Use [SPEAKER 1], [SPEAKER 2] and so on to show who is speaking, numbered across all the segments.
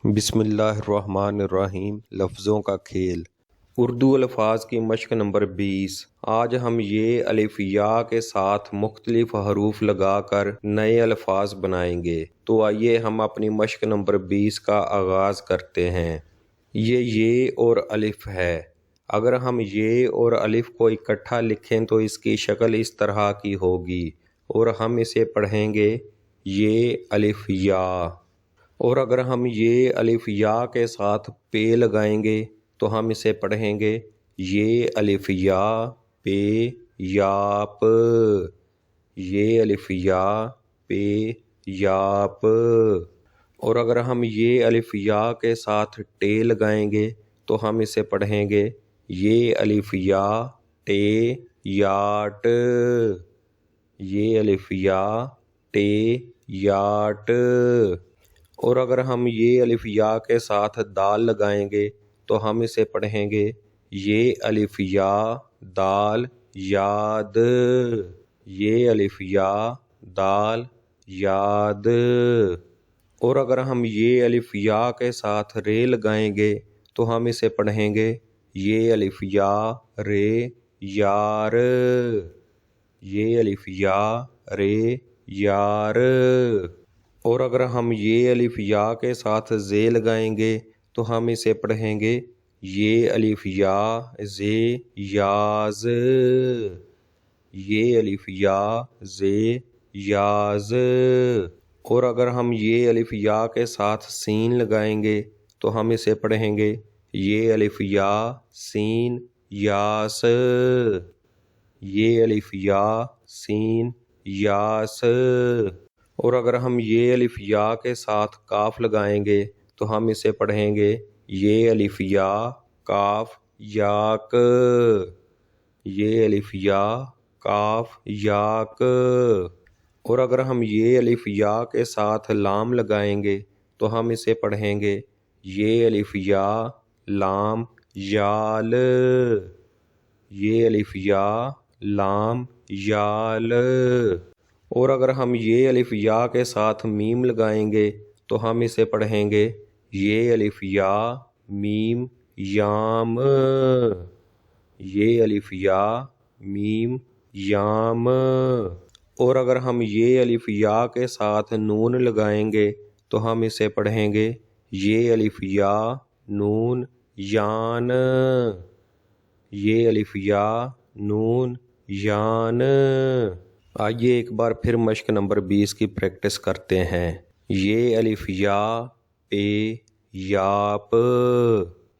[SPEAKER 1] بسم اللہ الرحمن الرحیم۔ لفظوں کا کھیل، اردو الفاظ کی مشق نمبر 20۔ آج ہم یہ الف یا کے ساتھ مختلف حروف لگا کر نئے الفاظ بنائیں گے۔ تو آئیے ہم اپنی مشق نمبر 20 کا آغاز کرتے ہیں۔ یہ اور الف ہے۔ اگر ہم یہ اور الف کو اکٹھا لکھیں تو اس کی شکل اس طرح کی ہوگی اور ہم اسے پڑھیں گے یہ الف یا۔ اور اگر ہم یہ الف یا کے ساتھ پے لگائیں گے تو ہم اسے پڑھیں گے یہ الف یا پے یا پ۔ یہ الف یا پے یا پ۔ اور اگر ہم یہ الف یا کے ساتھ ٹے لگائیں گے تو ہم اسے پڑھیں گے یہ الف یا ٹے یا ٹ۔ یہ الف یا ٹے یا ٹ۔ اور اگر ہم یہ الف یا کے ساتھ دال لگائیں گے تو ہم اسے پڑھیں گے یہ الف یا دال یا د۔ یہ الف یا دال یا د۔ اور اگر ہم یہ الف یا کے ساتھ رے لگائیں گے تو ہم اسے پڑھیں گے یہ الف یا رے یا ر۔ یہ الف یا رے یا ر۔ اور اگر ہم یہ الف یا کے ساتھ زے لگائیں گے تو ہم اسے پڑھیں گے یہ الف یا زے یا ز۔ یہ الف یا زے یا ز۔ اور اگر ہم یہ الف یا کے ساتھ سین لگائیں گے تو ہم اسے پڑھیں گے یہ الف یا سین یا س۔ یہ الف یا سین یا س۔ اور اگر ہم یہ الف یا کے ساتھ کاف لگائیں گے تو ہم اسے پڑھیں گے یہ الف یا کاف یا ک۔ یہ الف یا کاف یا ک۔ اور اگر ہم یہ الف یا کے ساتھ لام لگائیں گے تو ہم اسے پڑھیں گے یہ الف یا لام یا ل۔ یہ الف یا لام یا ل۔ اور اگر ہم یہ الف یا کے ساتھ میم لگائیں گے تو ہم اسے پڑھیں گے یہ الف یا میم یام۔ یہ الف یا میم یام۔ اور اگر ہم یہ الف یا کے ساتھ نون لگائیں گے تو ہم اسے پڑھیں گے یہ الف یا نون یان۔ یہ الف یا نون یان۔ آئیے ایک بار پھر مشق نمبر 20 کی پریکٹس کرتے ہیں۔ یہ الف یا پے یا پ۔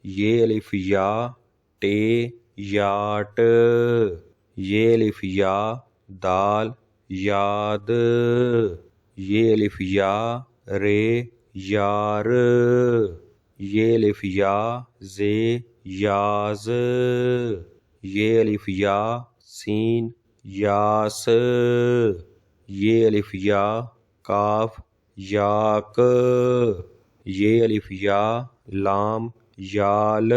[SPEAKER 1] یہ الف یا ٹے یا ٹ۔ یہ الف یا دال یا د۔ یہ الف یا رے یا ر۔ یہ الف یا زے یا ز۔ یہ الف یا سین یا س۔ یہ الف یا کاف یا ک۔ یہ الف یا لام یا ل۔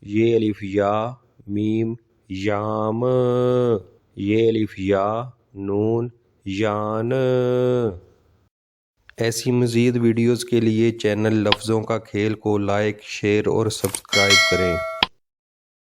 [SPEAKER 1] یہ الف یا میم یام۔ یہ الف یا نون یان۔ ایسی مزید ویڈیوز کے لیے چینل لفظوں کا کھیل کو لائک، شیئر اور سبسکرائب کریں۔